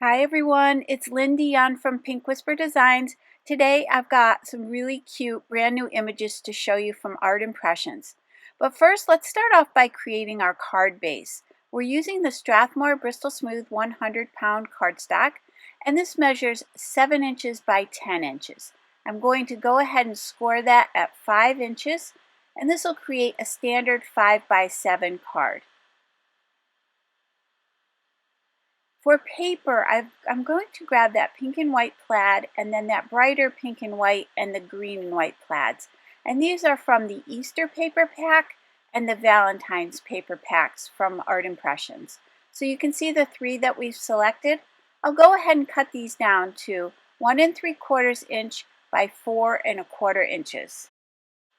Hi everyone, it's Lindy Young from Pink Whisper Designs. Today I've got some really cute brand new images to show you from Art Impressions. But first, let's start off by creating our card base. We're using the Strathmore Bristol Smooth 100-pound cardstock, and this measures 7 inches by 10 inches. I'm going to go ahead and score that at 5 inches, and this will create a standard 5 by 7 card. For paper, I'm going to grab that pink and white plaid and then that brighter pink and white and the green and white plaids. And these are from the Easter paper pack and the Valentine's paper packs from Art Impressions. So you can see the 3 that we've selected. I'll go ahead and cut these down to 1 3/4 inch by 4 1/4 inches.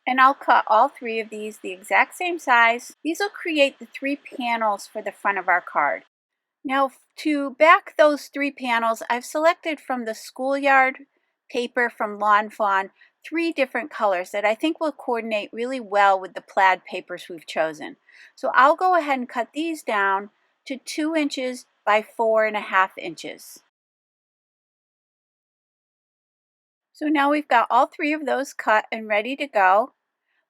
And I'll cut all 3 of these the exact same size. These will create the 3 panels for the front of our card. Now, to back those 3 panels, I've selected from the Schoolyard paper from Fawn 3 different colors that I think will coordinate really well with the plaid papers we've chosen. So I'll go ahead and cut these down to 2 inches by 4 1/2 inches. So now we've got all 3 of those cut and ready to go.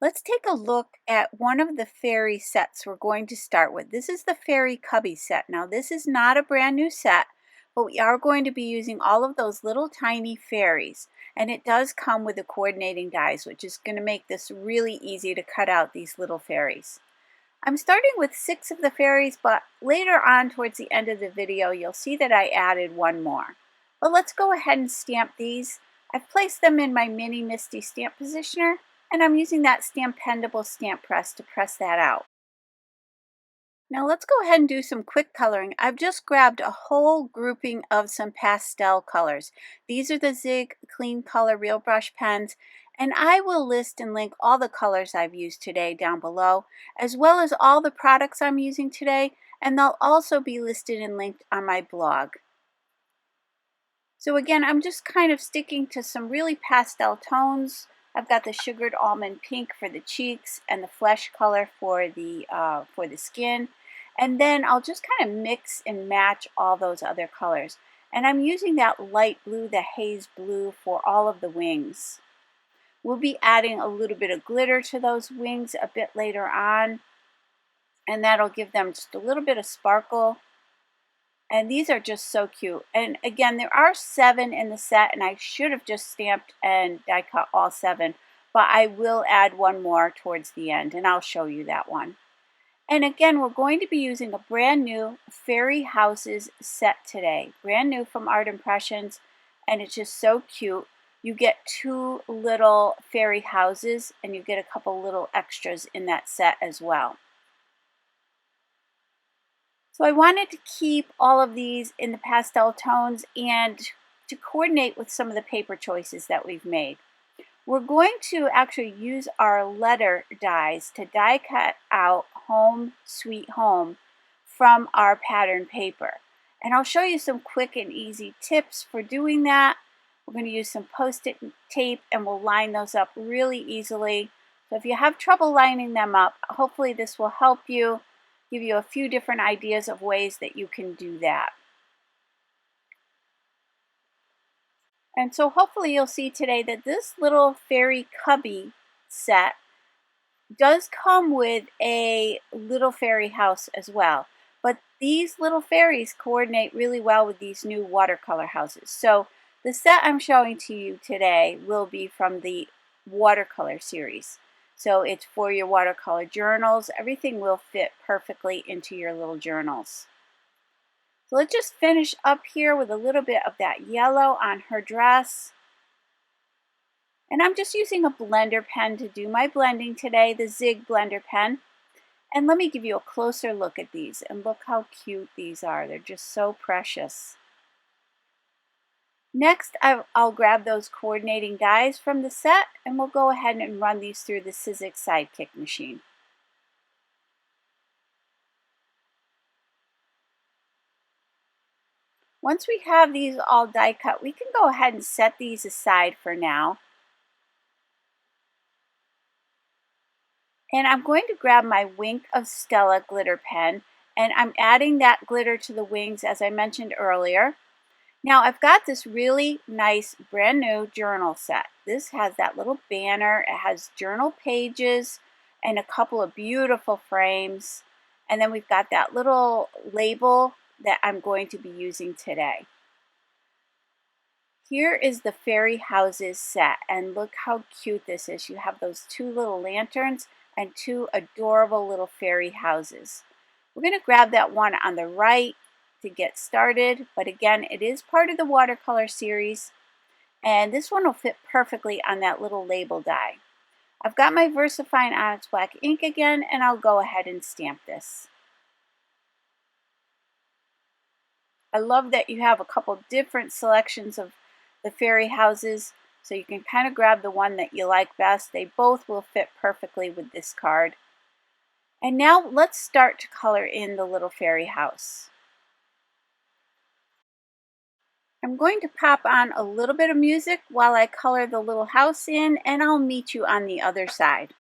Let's take a look at one of the fairy sets we're going to start with. This is the Fairy Cubby set. Now this is not a brand new set, but we are going to be using all of those little tiny fairies. And it does come with the coordinating dies, which is going to make this really easy to cut out these little fairies. I'm starting with 6 of the fairies, but later on towards the end of the video, you'll see that I added 1 more. But let's go ahead and stamp these. I've placed them in my mini MISTI stamp positioner, and I'm using that Stampendable stamp press to press that out. Now let's go ahead and do some quick coloring. I've just grabbed a whole grouping of some pastel colors. These are the Zig Clean Color Real Brush pens, and I will list and link all the colors I've used today down below, as well as all the products I'm using today, and they'll also be listed and linked on my blog. So again, I'm just kind of sticking to some really pastel tones. I've got the sugared almond pink for the cheeks and the flesh color for the skin. And then I'll just kind of mix and match all those other colors. And I'm using that light blue, the haze blue, for all of the wings. We'll be adding a little bit of glitter to those wings a bit later on. And that'll give them just a little bit of sparkle. And these are just so cute. And again, there are 7 in the set, and I should have just stamped and die cut all 7, but I will add 1 more towards the end, and I'll show you that one. And again, we're going to be using a brand new Fairy Houses set today. Brand new from Art Impressions, and it's just so cute. You get 2 little fairy houses, and you get a couple little extras in that set as well. So I wanted to keep all of these in the pastel tones and to coordinate with some of the paper choices that we've made. We're going to actually use our letter dies to die cut out Home Sweet Home from our pattern paper. And I'll show you some quick and easy tips for doing that. We're going to use some post-it tape and we'll line those up really easily. So if you have trouble lining them up, hopefully this will help you. Give you a few different ideas of ways that you can do that. And so hopefully you'll see today that this little fairy cubby set does come with a little fairy house as well. But these little fairies coordinate really well with these new watercolor houses. So the set I'm showing to you today will be from the watercolor series. So it's for your watercolor journals. Everything will fit perfectly into your little journals. So let's just finish up here with a little bit of that yellow on her dress. And I'm just using a blender pen to do my blending today, the Zig blender pen. And let me give you a closer look at these. And look how cute these are. They're just so precious. Next, I'll grab those coordinating dies from the set, and we'll go ahead and run these through the Sizzix Sidekick machine. Once we have these all die cut, we can go ahead and set these aside for now. And I'm going to grab my Wink of Stella glitter pen, and I'm adding that glitter to the wings as I mentioned earlier. Now I've got this really nice brand new journal set. This has that little banner. It has journal pages and a couple of beautiful frames. And then we've got that little label that I'm going to be using today. Here is the fairy houses set, and look how cute this is. You have those two little lanterns and two adorable little fairy houses. We're going to grab that one on the right to get started, but again, it is part of the watercolor series, and this one will fit perfectly on that little label die. I've got my Versafine Onyx black ink again, and I'll go ahead and stamp this. I love that you have a couple different selections of the fairy houses, so you can kind of grab the one that you like best. They both will fit perfectly with this card. And now let's start to color in the little fairy house. I'm going to pop on a little bit of music while I color the little house in, and I'll meet you on the other side.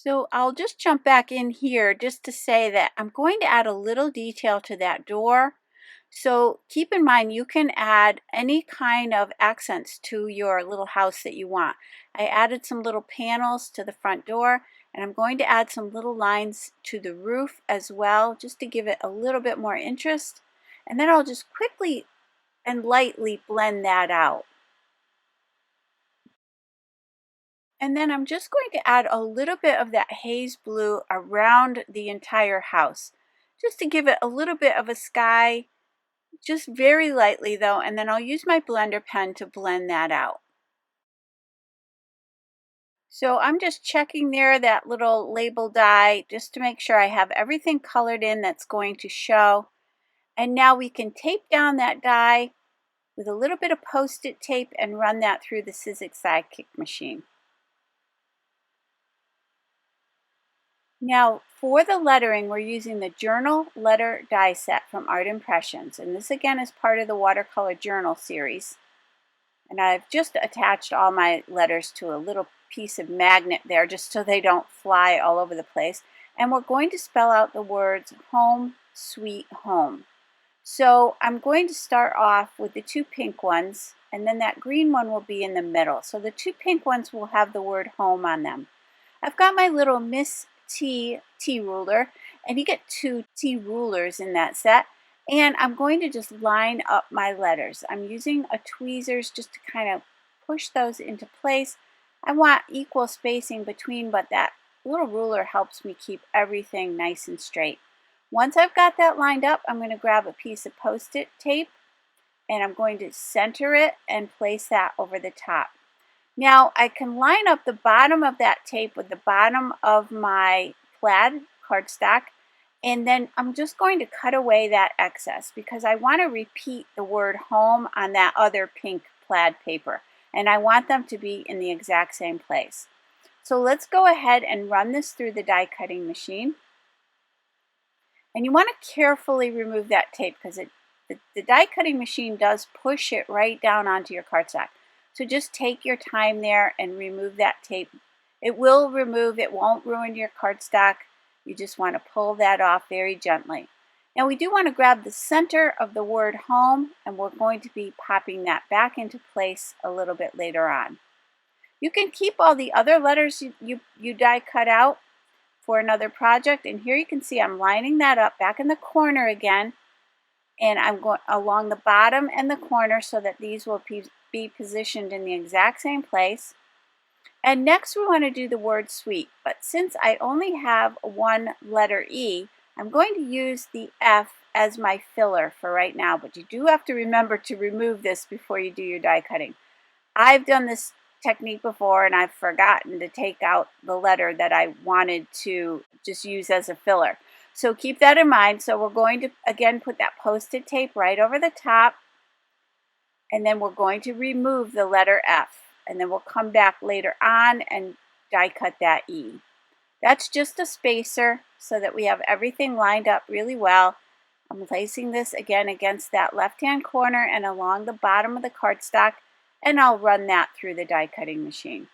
So I'll just jump back in here just to say that I'm going to add a little detail to that door. So keep in mind you can add any kind of accents to your little house that you want. I added some little panels to the front door, and I'm going to add some little lines to the roof as well, just to give it a little bit more interest. And then I'll just quickly and lightly blend that out. And then I'm just going to add a little bit of that haze blue around the entire house, just to give it a little bit of a sky, just very lightly though, and then I'll use my blender pen to blend that out. So I'm just checking there that little label die just to make sure I have everything colored in that's going to show. And now we can tape down that die with a little bit of Post-it tape and run that through the Scissor Sidekick machine. Now, for the lettering, we're using the Journal Letter Die Set from Art Impressions. And this again is part of the Watercolor Journal series. And I've just attached all my letters to a little piece of magnet there just so they don't fly all over the place. And we're going to spell out the words home, sweet home. So I'm going to start off with the two pink ones, and then that green one will be in the middle. So the two pink ones will have the word home on them. I've got my little MISTI ruler, and you get two T rulers in that set. And I'm going to just line up my letters. I'm using a tweezers just to kind of push those into place. I want equal spacing between, but that little ruler helps me keep everything nice and straight. Once I've got that lined up, I'm going to grab a piece of Post-it tape, and I'm going to center it and place that over the top. Now I can line up the bottom of that tape with the bottom of my plaid cardstock, and then I'm just going to cut away that excess because I want to repeat the word home on that other pink plaid paper, and I want them to be in the exact same place. So let's go ahead and run this through the die cutting machine. And you want to carefully remove that tape because the die cutting machine does push it right down onto your cardstock. So just take your time there and remove that tape. It will remove, it won't ruin your cardstock. You just want to pull that off very gently. Now we do want to grab the center of the word home, and we're going to be popping that back into place a little bit later on. You can keep all the other letters you die cut out for another project, and here you can see I'm lining that up back in the corner again, and I'm going along the bottom and the corner so that these will be positioned in the exact same place. And next we want to do the word sweet, but since I only have one letter E, I'm going to use the F as my filler for right now, but you do have to remember to remove this before you do your die cutting. I've done this technique before and I've forgotten to take out the letter that I wanted to just use as a filler. So keep that in mind. So we're going to again put that Post-it tape right over the top, and then we're going to remove the letter F, and then we'll come back later on and die cut that E. That's just a spacer so that we have everything lined up really well. I'm placing this again against that left-hand corner and along the bottom of the cardstock, and I'll run that through the die cutting machine.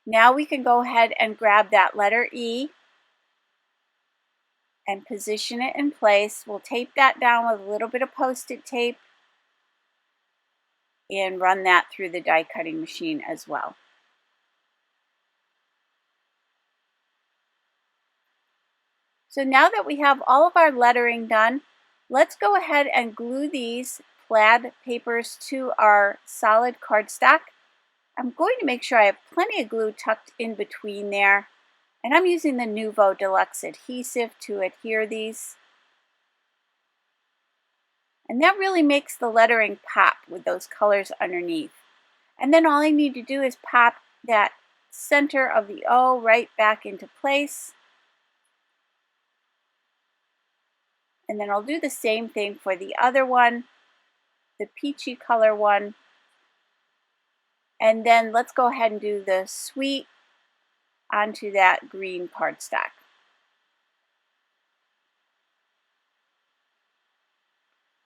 Now we can go ahead and grab that letter E and position it in place. We'll tape that down with a little bit of Post-it tape and run that through the die cutting machine as well. So now that we have all of our lettering done, let's go ahead and glue these plaid papers to our solid cardstock. I'm going to make sure I have plenty of glue tucked in between there, and I'm using the Nuvo Deluxe adhesive to adhere these. And that really makes the lettering pop with those colors underneath. And then all I need to do is pop that center of the O right back into place. And then I'll do the same thing for the other one, the peachy color one. And then let's go ahead and do the sweet onto that green cardstock.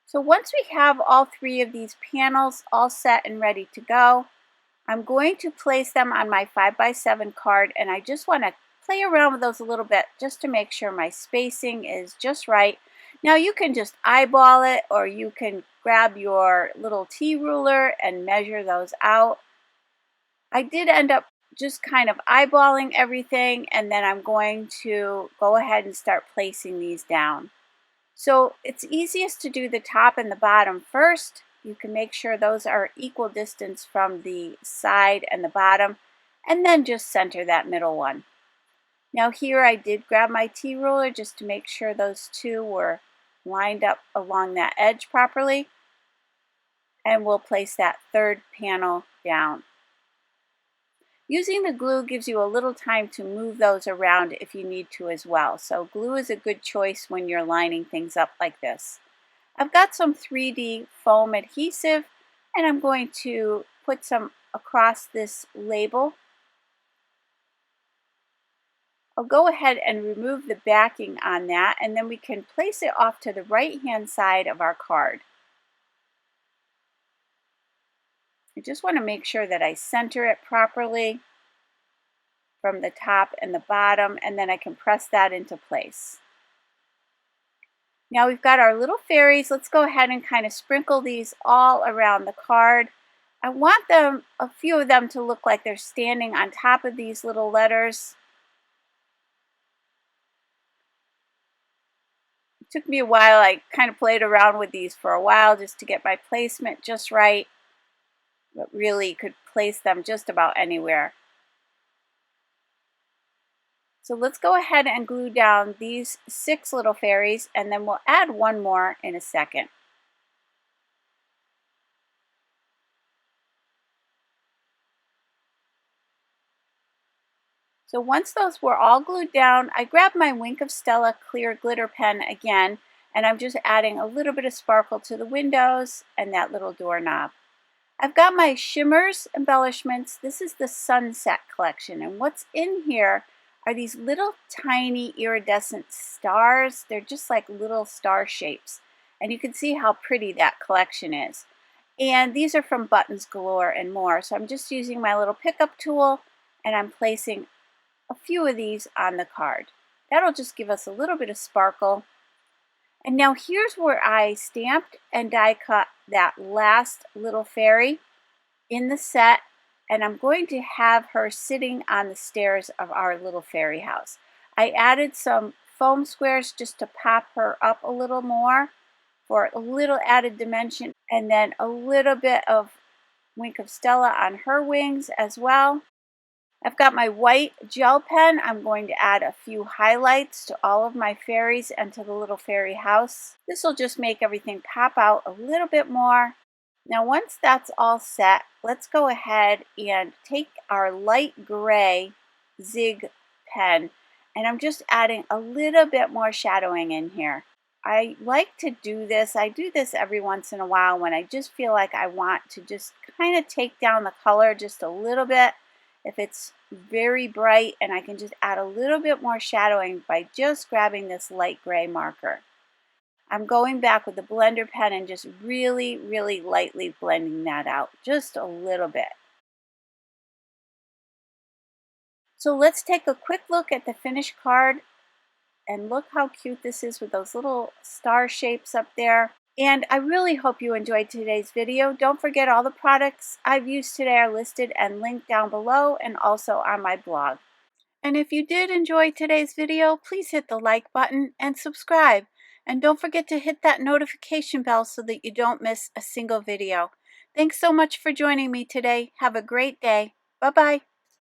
So once we have all three of these panels all set and ready to go, I'm going to place them on my 5x7 card, and I just want to play around with those a little bit just to make sure my spacing is just right. Now you can just eyeball it, or you can grab your little T-ruler and measure those out. I did end up just kind of eyeballing everything, and then I'm going to go ahead and start placing these down. So it's easiest to do the top and the bottom first. You can make sure those are equal distance from the side and the bottom, and then just center that middle one. Now here I did grab my T-ruler just to make sure those two were lined up along that edge properly, and we'll place that third panel down. Using the glue gives you a little time to move those around if you need to as well. So glue is a good choice when you're lining things up like this. I've got some 3D foam adhesive, and I'm going to put some across this label. I'll go ahead and remove the backing on that, and then we can place it off to the right-hand side of our card. I just want to make sure that I center it properly from the top and the bottom, and then I can press that into place. Now we've got our little fairies. Let's go ahead and kind of sprinkle these all around the card. I want them, a few of them, to look like they're standing on top of these little letters. It took me a while. I kind of played around with these for a while just to get my placement just right, but really could place them just about anywhere. So let's go ahead and glue down these 6 little fairies, and then we'll add one more in a second. So once those were all glued down, I grabbed my Wink of Stella clear glitter pen again, and I'm just adding a little bit of sparkle to the windows and that little doorknob. I've got my Shimmerz embellishments. This is the Sunset collection, and what's in here are these little tiny iridescent stars. They're just like little star shapes, and you can see how pretty that collection is. And these are from Buttons Galore and more. So I'm just using my little pickup tool, and I'm placing a few of these on the card. That'll just give us a little bit of sparkle. And now here's where I stamped and die cut that last little fairy in the set, and I'm going to have her sitting on the stairs of our little fairy house. I added some foam squares just to pop her up a little more for a little added dimension, and then a little bit of Wink of Stella on her wings as well. I've got my white gel pen. I'm going to add a few highlights to all of my fairies and to the little fairy house. This will just make everything pop out a little bit more. Now once that's all set, let's go ahead and take our light gray Zig pen, and I'm just adding a little bit more shadowing in here. I like to do this. I do this every once in a while when I just feel like I want to just kind of take down the color just a little bit. If it's very bright, and I can just add a little bit more shadowing by just grabbing this light gray marker. I'm going back with the blender pen and just really, really lightly blending that out, just a little bit. So let's take a quick look at the finished card, and look how cute this is with those little star shapes up there. And I really hope you enjoyed today's video. Don't forget, all the products I've used today are listed and linked down below and also on my blog. And if you did enjoy today's video, please hit the like button and subscribe. And don't forget to hit that notification bell so that you don't miss a single video. Thanks so much for joining me today. Have a great day. Bye-bye.